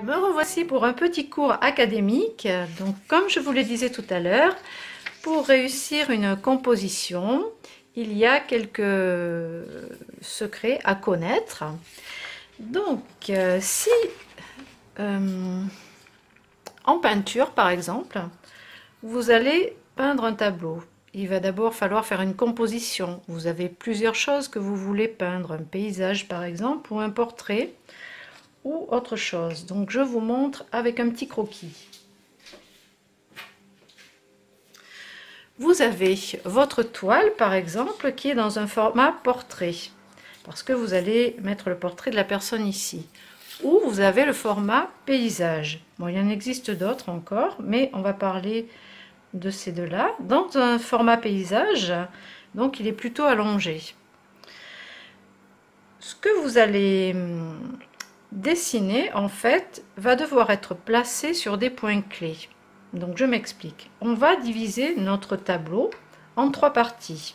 Me revoici pour un petit cours académique. Donc, comme je vous le disais tout à l'heure, pour réussir une composition, il y a quelques secrets à connaître. Donc, si en peinture, par exemple, vous allez peindre un tableau, il va d'abord falloir faire une composition. Vous avez plusieurs choses que vous voulez peindre, un paysage par exemple, ou un portrait, ou autre chose. Donc je vous montre avec un petit croquis. Vous avez votre toile par exemple qui est dans un format portrait, parce que vous allez mettre le portrait de la personne ici. Ou vous avez le format paysage. Bon, il y en existe d'autres encore, mais on va parler de ces deux-là. Dans un format paysage, donc il est plutôt allongé. Ce que vous allez dessiner en fait va devoir être placé sur des points clés. Donc je m'explique. On va diviser notre tableau en trois parties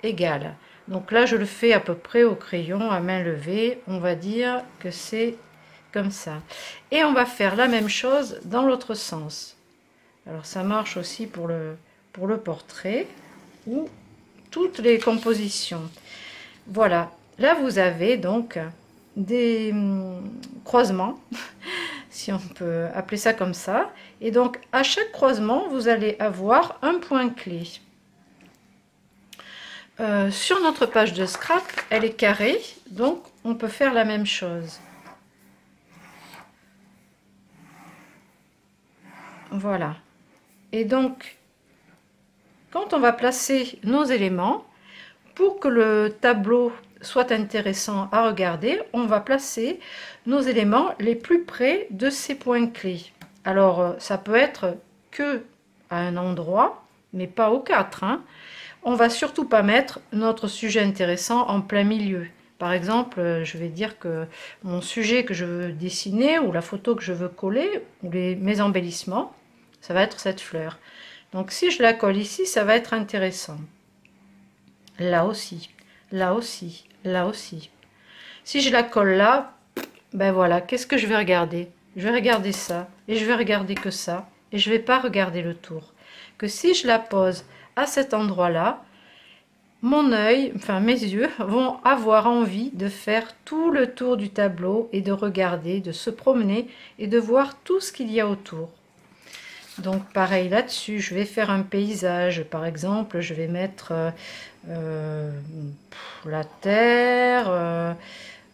égales. Donc là je le fais à peu près au crayon à main levée, on va dire que c'est comme ça. Et on va faire la même chose dans l'autre sens. Alors ça marche aussi pour le portrait ou toutes les compositions. Voilà, là vous avez donc des croisements, si on peut appeler ça comme ça. Et donc à chaque croisement, vous allez avoir un point clé. Sur notre page de scrap, elle est carrée, donc on peut faire la même chose. Voilà. Et donc, quand on va placer nos éléments, pour que le tableau soit intéressant à regarder, on va placer nos éléments les plus près de ces points clés. Alors, ça peut être que à un endroit, mais pas aux quatre, hein. On va surtout pas mettre notre sujet intéressant en plein milieu. Par exemple, je vais dire que mon sujet que je veux dessiner ou la photo que je veux coller ou mes embellissements, ça va être cette fleur. Donc si je la colle ici, ça va être intéressant. Là aussi, là aussi, là aussi. Si je la colle là, ben voilà, qu'est-ce que je vais regarder? Je vais regarder ça, et je vais regarder que ça, et je vais pas regarder le tour. Que si je la pose à cet endroit-là, mon œil, enfin mes yeux, vont avoir envie de faire tout le tour du tableau et de regarder, de se promener et de voir tout ce qu'il y a autour. Donc pareil là-dessus, je vais faire un paysage, par exemple, je vais mettre la terre,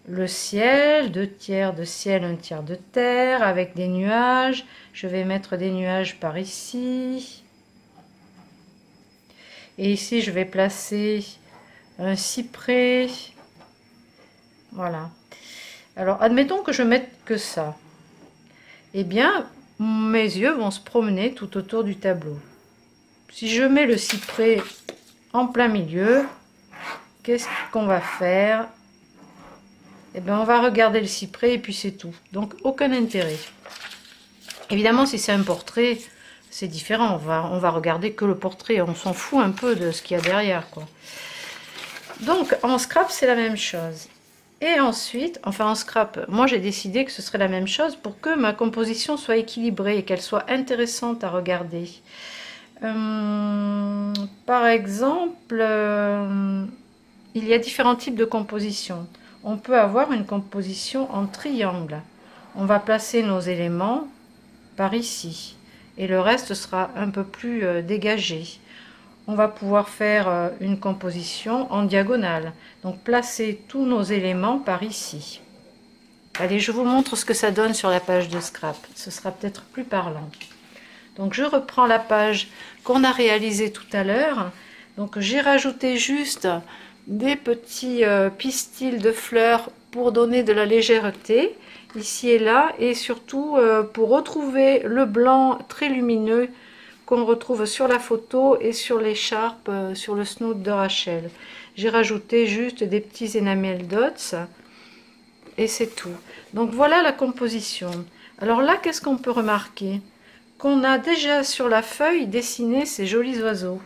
le ciel, 2/3 de ciel, 1/3 de terre, avec des nuages. Je vais mettre des nuages par ici. Et ici, je vais placer un cyprès. Voilà. Alors, admettons que je mette que ça. Eh bien, mes yeux vont se promener tout autour du tableau. Si je mets le cyprès en plein milieu, qu'est-ce qu'on va faire? Eh bien, on va regarder le cyprès et puis c'est tout. Donc, aucun intérêt. Évidemment, si c'est un portrait, c'est différent. On va regarder que le portrait. On s'en fout un peu de ce qu'il y a derrière, quoi. Donc, en scrap, c'est la même chose. Et ensuite, enfin en scrap, moi j'ai décidé que ce serait la même chose pour que ma composition soit équilibrée et qu'elle soit intéressante à regarder. Par exemple, il y a différents types de compositions. On peut avoir une composition en triangle. On va placer nos éléments par ici et le reste sera un peu plus dégagé. On va pouvoir faire une composition en diagonale, donc placer tous nos éléments par ici. Allez, je vous montre ce que ça donne sur la page de scrap, ce sera peut-être plus parlant. Donc je reprends la page qu'on a réalisée tout à l'heure. Donc j'ai rajouté juste des petits pistils de fleurs pour donner de la légèreté ici et là, et surtout pour retrouver le blanc très lumineux qu'on retrouve sur la photo et sur l'écharpe, sur le snood de Rachel. J'ai rajouté juste des petits enamel dots et c'est tout. Donc voilà la composition. Alors là, qu'est-ce qu'on peut remarquer? Qu'on a déjà sur la feuille dessiné ces jolis oiseaux.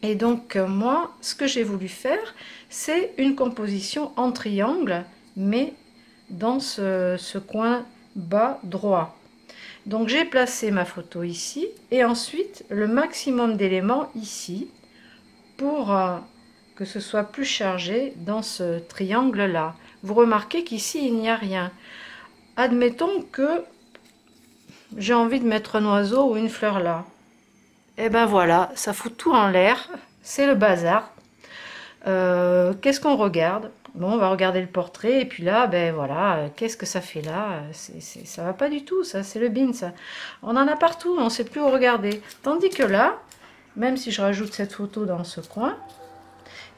Et donc moi, ce que j'ai voulu faire, c'est une composition en triangle, mais dans ce coin bas droit. Donc j'ai placé ma photo ici et ensuite le maximum d'éléments ici pour que ce soit plus chargé dans ce triangle là. Vous remarquez qu'ici il n'y a rien. Admettons que j'ai envie de mettre un oiseau ou une fleur là. Et ben voilà, ça fout tout en l'air, c'est le bazar. Qu'est-ce qu'on regarde? Bon, on va regarder le portrait et puis là, ben voilà, qu'est-ce que ça fait là? Ça va pas du tout, ça, c'est le bin, ça. On en a partout, on sait plus où regarder. Tandis que là, même si je rajoute cette photo dans ce coin,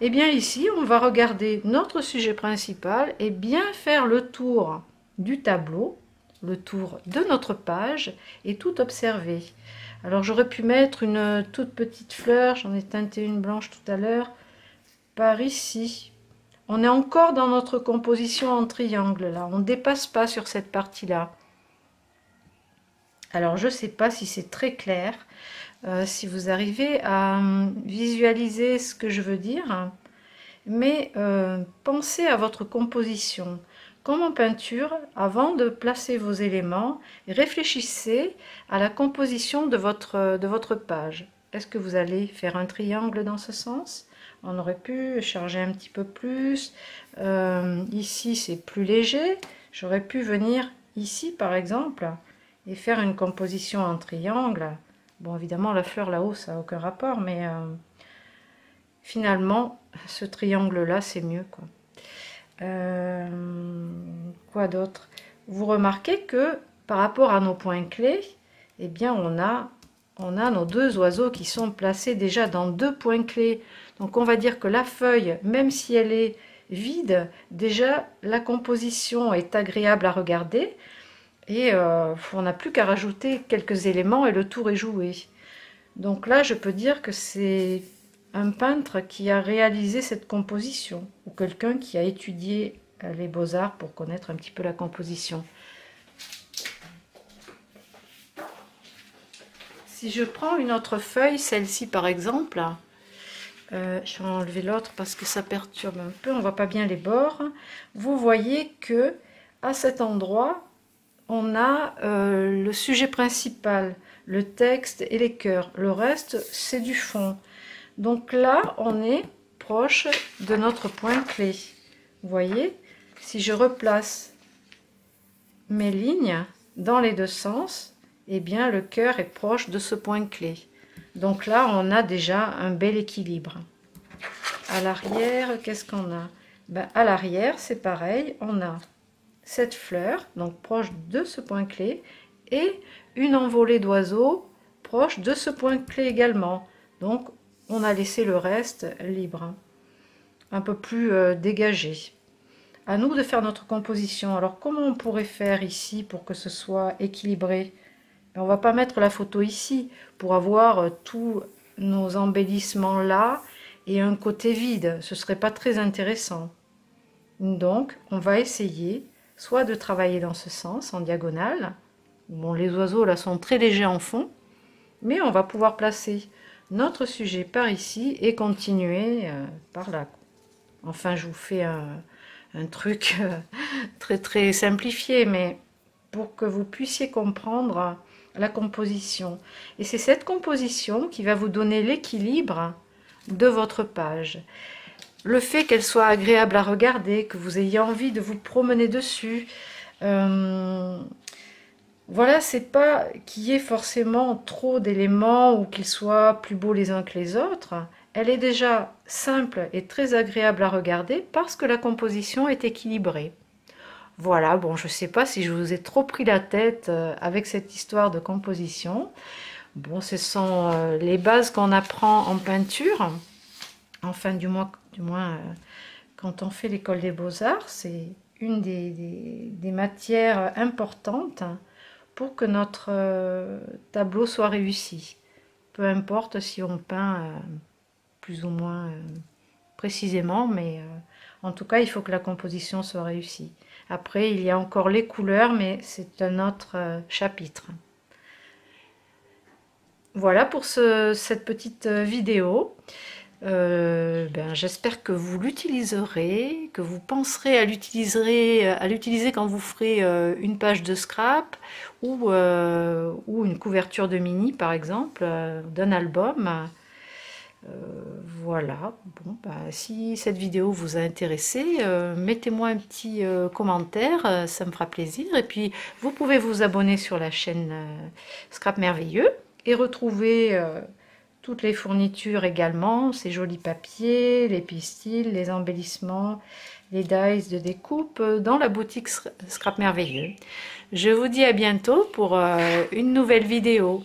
eh bien ici, on va regarder notre sujet principal et bien faire le tour du tableau, le tour de notre page et tout observer. Alors j'aurais pu mettre une toute petite fleur, j'en ai teinté une blanche tout à l'heure, par ici. On est encore dans notre composition en triangle là, on ne dépasse pas sur cette partie-là. Alors je ne sais pas si c'est très clair, si vous arrivez à visualiser ce que je veux dire, mais pensez à votre composition. Comme en peinture, avant de placer vos éléments, réfléchissez à la composition de votre page. Est-ce que vous allez faire un triangle dans ce sens? On aurait pu charger un petit peu plus. Ici, c'est plus léger. J'aurais pu venir ici, par exemple, et faire une composition en triangle. Bon, évidemment, la fleur là-haut, ça n'a aucun rapport, mais finalement, ce triangle-là, c'est mieux, quoi. Quoi d'autre? Vous remarquez que par rapport à nos points clés, eh bien on a nos deux oiseaux qui sont placés déjà dans deux points clés. Donc on va dire que la feuille, même si elle est vide, déjà la composition est agréable à regarder et on n'a plus qu'à rajouter quelques éléments et le tour est joué. Donc là je peux dire que c'est un peintre qui a réalisé cette composition, ou quelqu'un qui a étudié les beaux-arts pour connaître un petit peu la composition. Si je prends une autre feuille, celle-ci par exemple, je vais enlever l'autre parce que ça perturbe un peu, on voit pas bien les bords. Vous voyez que à cet endroit, on a le sujet principal, le texte et les cœurs. Le reste, c'est du fond. Donc là, on est proche de notre point clé. Vous voyez, si je replace mes lignes dans les deux sens, eh bien le cœur est proche de ce point clé. Donc là, on a déjà un bel équilibre. À l'arrière, qu'est-ce qu'on a? Ben, à l'arrière, c'est pareil, on a cette fleur, donc proche de ce point clé, et une envolée d'oiseaux proche de ce point clé également. Donc, on a laissé le reste libre, un peu plus dégagé. À nous de faire notre composition. Alors comment on pourrait faire ici pour que ce soit équilibré? On va pas mettre la photo ici pour avoir tous nos embellissements là et un côté vide. Ce serait pas très intéressant. Donc on va essayer soit de travailler dans ce sens en diagonale. Bon, les oiseaux là sont très légers en fond, mais on va pouvoir placer notre sujet par ici et continuer par là. Enfin, je vous fais un truc très très simplifié, mais pour que vous puissiez comprendre la composition. Et c'est cette composition qui va vous donner l'équilibre de votre page. Le fait qu'elle soit agréable à regarder, que vous ayez envie de vous promener dessus, voilà, c'est pas qu'il y ait forcément trop d'éléments ou qu'ils soient plus beaux les uns que les autres. Elle est déjà simple et très agréable à regarder parce que la composition est équilibrée. Voilà, bon, je sais pas si je vous ai trop pris la tête avec cette histoire de composition. Bon, ce sont les bases qu'on apprend en peinture. Enfin, du moins quand on fait l'école des beaux-arts, c'est une des matières importantes pour que notre tableau soit réussi. Peu importe si on peint plus ou moins précisément, mais en tout cas, il faut que la composition soit réussie. Après, il y a encore les couleurs, mais c'est un autre chapitre. Voilà pour cette petite vidéo. J'espère que vous l'utiliserez, que vous penserez à l'utiliser quand vous ferez une page de scrap ou une couverture de mini par exemple, d'un album. Voilà, bon, si cette vidéo vous a intéressé, mettez-moi un petit commentaire, ça me fera plaisir. Et puis vous pouvez vous abonner sur la chaîne Scrap Merveilleux et retrouver toutes les fournitures également, ces jolis papiers, les pistils, les embellissements, les dies de découpe dans la boutique Scrap Merveilleux. Je vous dis à bientôt pour une nouvelle vidéo.